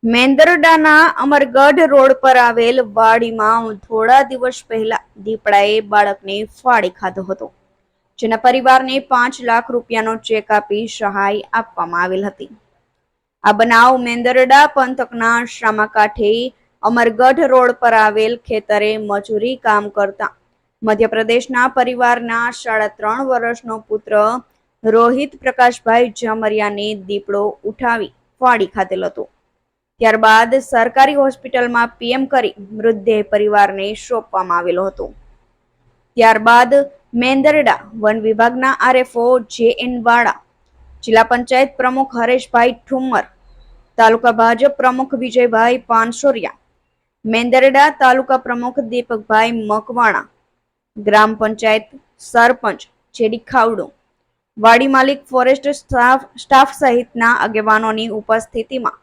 મેંદરડાના Amargadh road પર આવેલ વાડીમાં થોડા દિવસ પહેલા દીપડાએ બાળકને ફાડી ખાધો હતો, જેના પરિવારને 5 લાખ રૂપિયાનો ચેક આપી સહાય આપવામાં આવેલ હતી. આ બનાવ મેંદરડા પંથકના સામાકાંઠે અમરગઢ રોડ પર આવેલ ખેતરે મજૂરી કામ કરતા મધ્યપ્રદેશના પરિવારના 3.5 વર્ષનો પુત્ર રોહિત પ્રકાશભાઈ ઝામરિયાને દીપડો ઉઠાવી ફાડી ખાધેલ હતો. ત્યારબાદ સરકારી હોસ્પિટલમાં પીએમ કરી મૃતદેહ પરિવારને સોંપવામાં આવેલો હતો. ત્યારબાદ મેંદરડા વન વિભાગના આરએફઓ જે.એન. વાળા, જિલ્લા પંચાયત પ્રમુખ હરેશભાઈ ઠુમ્મર, તાલુકા ભાજપ પ્રમુખ વિજયભાઈ પાનસોરિયા, મેંદરડા તાલુકા પ્રમુખ દીપકભાઈ મકવાણા, ગ્રામ પંચાયત સરપંચ જેડી ખાવડો, વાડી માલિક, ફોરેસ્ટ સ્ટાફ સહિતના આગેવાનોની ઉપસ્થિતિમાં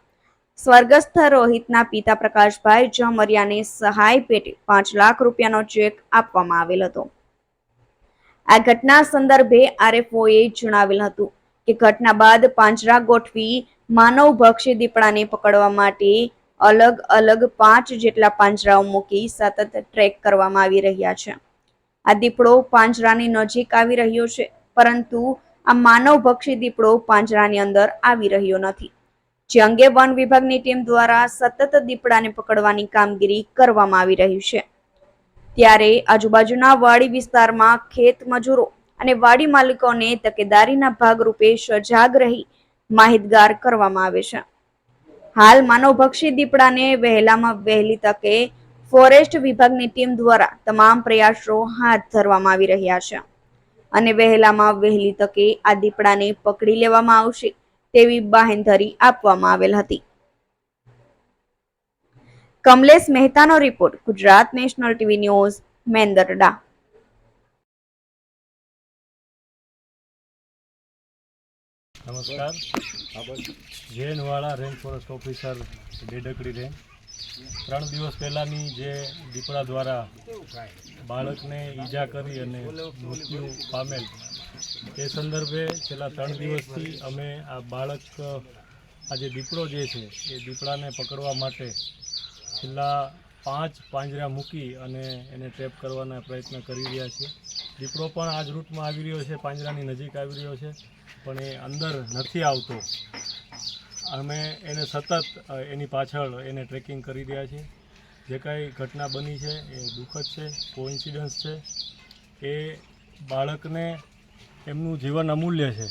સ્વર્ગસ્થ રોહિતના પિતા પ્રકાશભાઈ ઝામરિયાને સહાય પેટે 5 લાખ રૂપિયાનો ચેક આપવામાં આવેલ હતો. આ ઘટના સંદર્ભે આરએફઓએ જણાવેલ હતું કે ઘટના બાદ પાંજરા ગોઠવી માનવભક્ષી દીપડાને પકડવા માટે અલગ અલગ 5 જેટલા પાંજરાઓ મૂકી સતત ટ્રેક કરવામાં આવી રહ્યા છે. આ દીપડો પાંજરાની નજીક આવી રહ્યો છે, પરંતુ આ માનવભક્ષી દીપડો પાંજરાની અંદર આવી રહ્યો નથી, જે અંગે વન વિભાગની ટીમ દ્વારા સતત દીપડાને પકડવાની કામગીરી કરવામાં આવી રહી છે. ત્યારે આજુબાજુના વાડી વિસ્તારમાં ખેત મજૂરો અને વાડી માલિકોને તકેદારીના ભાગરૂપે સજાગ રહી માહિતગાર કરવામાં આવે છે. હાલ માનવભક્ષી દીપડાને વહેલામાં વહેલી તકે ફોરેસ્ટ વિભાગની ટીમ દ્વારા તમામ પ્રયાસો હાથ ધરવામાં આવી રહ્યા છે અને વહેલામાં વહેલી તકે આ દીપડાને પકડી લેવામાં આવશે તેવી બાહેંધરી આપવામાં આવેલ હતી. કમલેશ મહેતાનો report, Gujarat national TV news, Mendarda. નમસ્કાર. J N. Vala, range forest officer, Dedakadi range. 3 દિવસ પહેલાંની જે દીપડા દ્વારા બાળકને ઈજા કરી અને મૃત્યુ પામેલ, એ સંદર્ભે છેલ્લા 3 દિવસથી અમે આ બાળક, આ જે દીપડો જે છે એ દીપડાને પકડવા માટે છેલ્લા 5 પાંજરા મૂકી અને એને ટ્રેપ કરવાના પ્રયત્ન કરી રહ્યા છીએ. દીપડો પણ આ જ રૂટમાં આવી રહ્યો છે, પાંજરાની નજીક આવી રહ્યો છે, પણ એ અંદર નથી આવતો. અમે એને સતત એની પાછળ એને ટ્રેકિંગ કરી રહ્યા છીએ. જે કાંઈ ઘટના બની છે એ દુઃખદ છે, કોઇન્સિડન્સ છે. એ બાળકને એમનું જીવન અમૂલ્ય છે,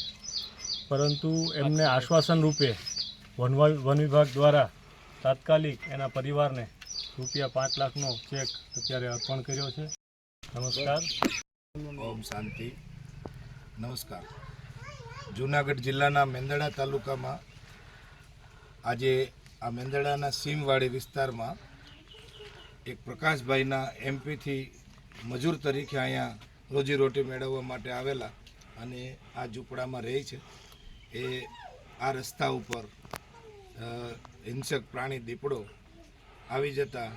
પરંતુ એમને આશ્વાસન રૂપે વન વિભાગ દ્વારા તાત્કાલિક એના પરિવારને ₹5 લાખનો ચેક અત્યારે અર્પણ કર્યો છે. નમસ્કાર. ઓમ શાંતિ. નમસ્કાર. જૂનાગઢ જિલ્લાના મેંદરડા તાલુકામાં આજે આ મેંદરડાના સીમવાડી વિસ્તારમાં એક પ્રકાશભાઈના એમપીથી મજૂર તરીકે અહીંયા રોજીરોટી મેળવવા માટે આવેલા અને આ ઝૂંપડામાં રહે છે. એ આ રસ્તા ઉપર હિંસક પ્રાણી દીપડો આવી જતા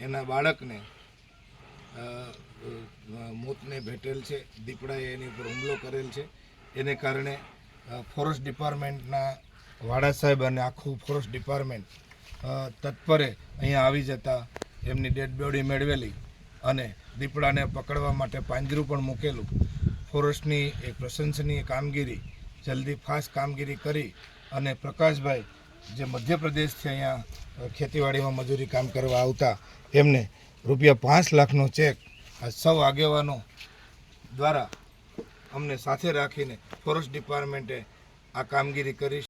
એના બાળકને મોતને ભેટેલ છે. દીપડાએ એની ઉપર હુમલો કરેલ છે. એને કારણે ફોરેસ્ટ ડિપાર્ટમેન્ટના વાડા સાહેબ અને આખું ફોરેસ્ટ ડિપાર્ટમેન્ટ તત્પરે અહીંયા આવી જતા એમની ડેડ બોડી મેળવેલી અને દીપડાને પકડવા માટે પાંજરું પણ મૂકેલું. ફોરેસ્ટની એક પ્રશંસનીય કામગીરી, જલ્દી ફાસ્ટ કામગીરી કરી અને પ્રકાશભાઈ જે મધ્યપ્રદેશથી અહીંયા ખેતીવાડીમાં મજૂરી કામ કરવા આવતા એમને ₹5 લાખનો ચેક આ સૌ આગેવાનો દ્વારા અમને સાથે રાખીને ફોરેસ્ટ ડિપાર્ટમેન્ટે આ કામગીરી કરી